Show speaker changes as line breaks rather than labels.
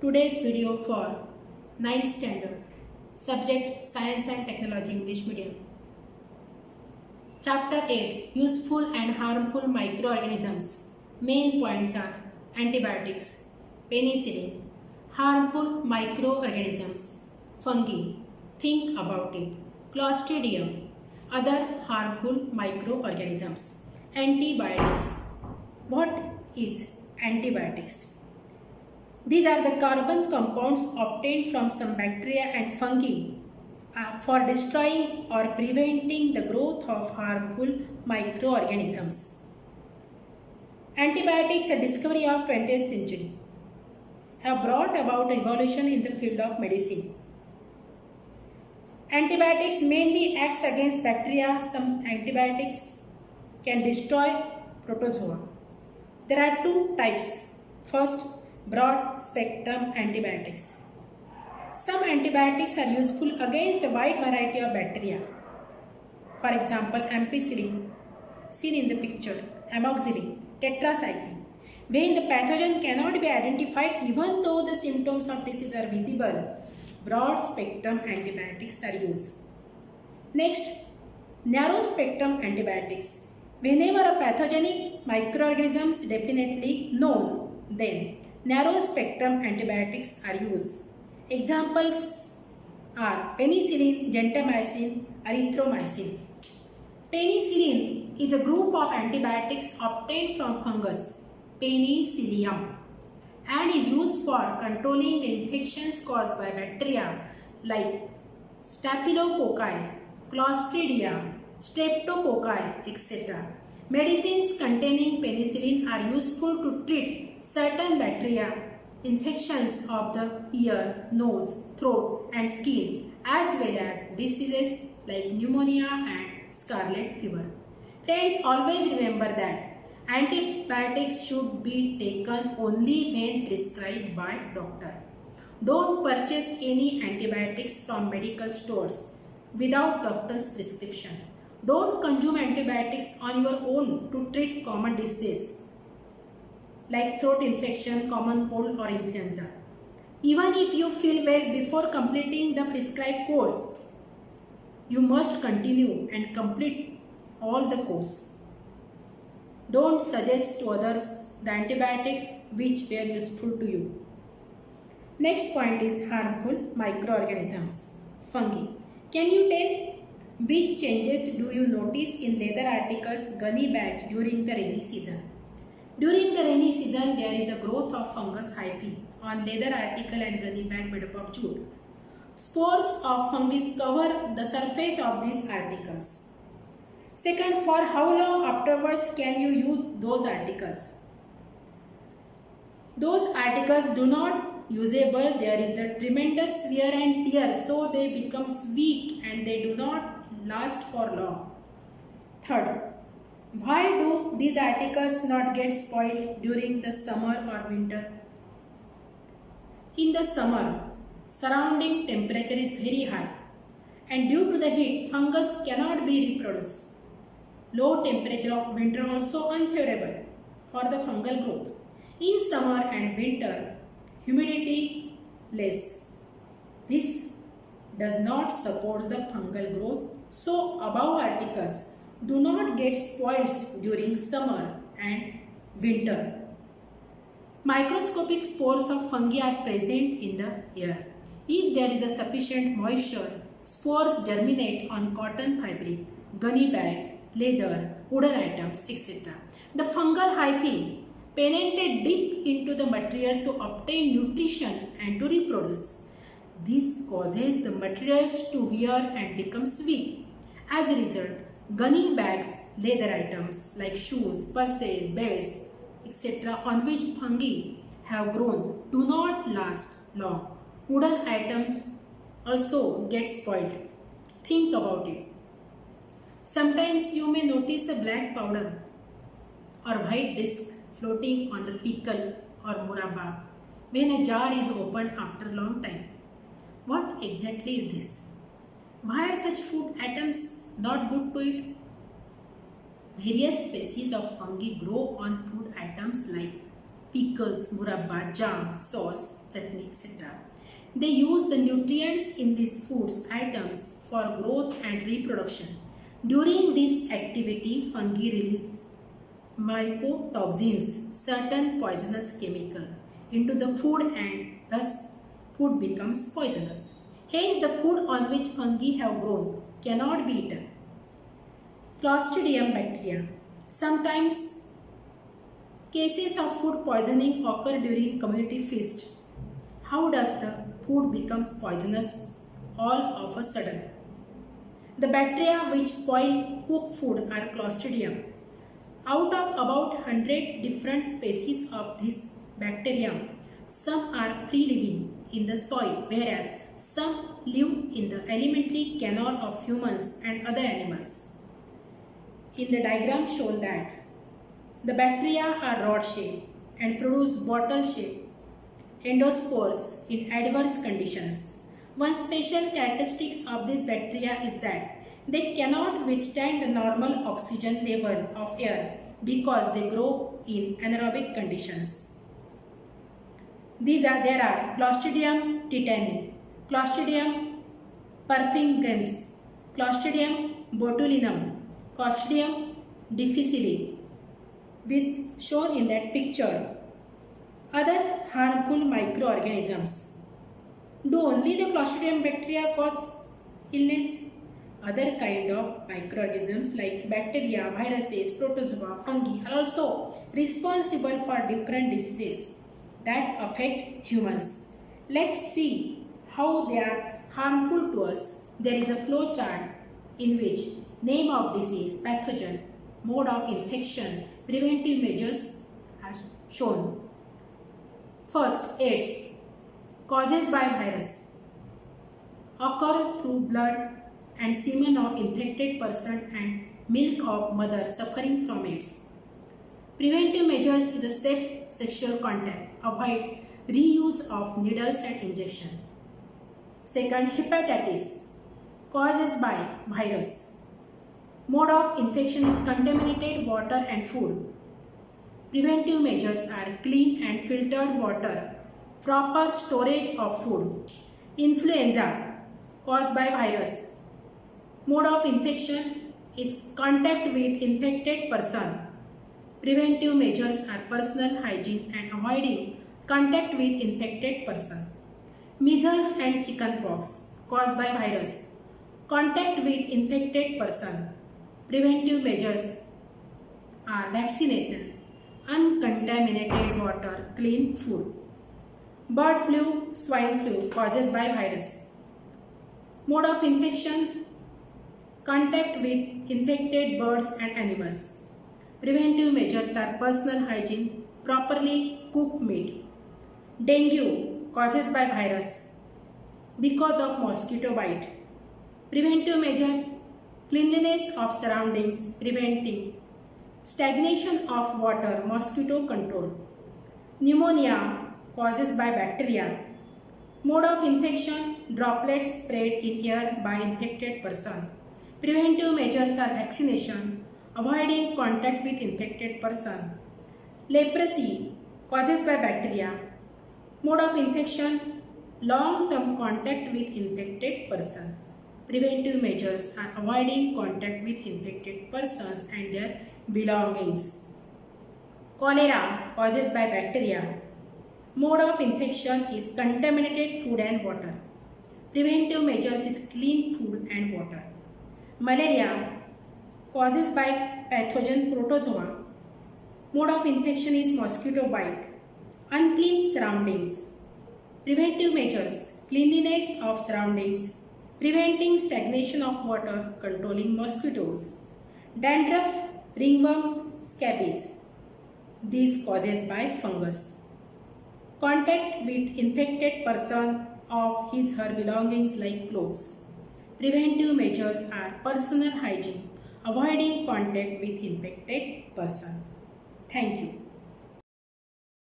Today's video for 9th standard, subject Science and Technology English Medium. Chapter 8, Useful and Harmful Microorganisms. Main points are antibiotics, penicillin, harmful microorganisms, fungi, think about it, Clostridium, other harmful microorganisms. Antibiotics. What is antibiotics? These are the carbon compounds obtained from some bacteria and fungi for destroying or preventing the growth of harmful microorganisms. Antibiotics, a discovery of 20th century, have brought about revolution in the field of medicine. Antibiotics mainly acts against bacteria. Some antibiotics can destroy protozoa. There are two types. First, broad spectrum antibiotics. Some antibiotics are useful against a wide variety of bacteria. For example, ampicillin, seen in the picture, amoxicillin, tetracycline. When the pathogen cannot be identified even though the symptoms of disease are visible, broad spectrum antibiotics are used. Next, narrow spectrum antibiotics. Whenever a pathogenic microorganism is definitely known, then narrow spectrum antibiotics are used. Examples are penicillin, gentamicin, erythromycin. Penicillin is a group of antibiotics obtained from fungus, Penicillium, and is used for controlling the infections caused by bacteria like Staphylococci, Clostridia, Streptococci, etc. Medicines containing penicillin are useful to treat certain bacteria infections of the ear, nose, throat and skin, as well as diseases like pneumonia and scarlet fever. Friends, always remember that antibiotics should be taken only when prescribed by doctor. Don't purchase any antibiotics from medical stores without doctor's prescription. Don't consume antibiotics on your own to treat common diseases like throat infection, common cold or influenza. Even if you feel well before completing the prescribed course, you must continue and complete all the course. Don't suggest to others the antibiotics which were useful to you. Next point is harmful microorganisms, fungi. Can you tell which changes do you notice in leather articles, gunny bags during the rainy season? During the rainy season, there is a growth of fungus hyphae on leather article and gunny bag made up of jute. Spores of fungus cover the surface of these articles. Second, for how long afterwards can you use those articles? Those articles do not usable. There is a tremendous wear and tear, so they become weak and they do not last for long. Third, why do these articles not get spoiled during the summer or winter? In the summer, surrounding temperature is very high and due to the heat, fungus cannot be reproduced. Low temperature of winter also unfavorable for the fungal growth. In summer and winter, humidity less. This does not support the fungal growth, so above articles do not get spoiled during summer and winter. Microscopic spores of fungi are present in the air. If there is a sufficient moisture, spores germinate on cotton fabric, gunny bags, leather, wooden items, etc. The fungal hyphae penetrate deep into the material to obtain nutrition and to reproduce. This causes the materials to wear and become weak. As a result, gunny bags, leather items like shoes, purses, belts, etc. on which fungi have grown do not last long. Wooden items also get spoiled. Think about it. Sometimes you may notice a black powder or white disc floating on the pickle or murabba when a jar is opened after a long time. What exactly is this? Why are such food items not good to eat? Various species of fungi grow on food items like pickles, murabba, jam, sauce, chutney, etc. They use the nutrients in these foods items for growth and reproduction. During this activity, fungi release mycotoxins, certain poisonous chemical, into the food and thus food becomes poisonous. Hence, the food on which fungi have grown cannot be eaten. Clostridium bacteria. Sometimes cases of food poisoning occur during community feast. How does the food becomes poisonous all of a sudden? The bacteria which spoil cooked food are Clostridium. Out of about 100 different species of this bacterium, some are free living in the soil, whereas some live in the alimentary canal of humans and other animals. In the diagram shown that the bacteria are rod-shaped and produce bottle-shaped endospores in adverse conditions. One special characteristic of these bacteria is that they cannot withstand the normal oxygen level of air because they grow in anaerobic conditions. There are Clostridium tetani, Clostridium perfringens, Clostridium botulinum, Clostridium difficile. This shown in that picture. Other harmful microorganisms. Do only the Clostridium bacteria cause illness? Other kind of microorganisms like bacteria, viruses, protozoa, fungi are also responsible for different diseases that affect humans. Let's see how they are harmful to us. There is a flow chart in which name of disease, pathogen, mode of infection, preventive measures are shown. First, AIDS, causes by virus, occur through blood and semen of infected person and milk of mother suffering from AIDS. Preventive measures is a safe sexual contact, avoid reuse of needles and injection. Second, hepatitis, causes by virus. Mode of infection is contaminated water and food. Preventive measures are clean and filtered water, proper storage of food. Influenza, caused by virus. Mode of infection is contact with infected person. Preventive measures are personal hygiene and avoiding contact with infected person. Measles and chickenpox, caused by virus. Contact with infected person. Preventive measures are vaccination, uncontaminated water, clean food. Bird flu, swine flu, causes by virus. Mode of infections, contact with infected birds and animals. Preventive measures are personal hygiene, properly cooked meat. Dengue, causes by virus, because of mosquito bite. Preventive measures, cleanliness of surroundings, preventing stagnation of water, mosquito control. Pneumonia, causes by bacteria. Mode of infection, droplets spread in air by infected person. Preventive measures are vaccination, avoiding contact with infected person. Leprosy, causes by bacteria. Mode of infection, long-term contact with infected person. Preventive measures are avoiding contact with infected persons and their belongings. Cholera, causes by bacteria. Mode of infection is contaminated food and water. Preventive measures is clean food and water. Malaria, causes by pathogen protozoa. Mode of infection is mosquito bite. Unclean surroundings. Preventive measures, cleanliness of surroundings, preventing stagnation of water, controlling mosquitoes. Dandruff, ringworms, scabies. These causes by fungus. Contact with infected person of his her belongings like clothes. Preventive measures are personal hygiene, avoiding contact with infected person. Thank you.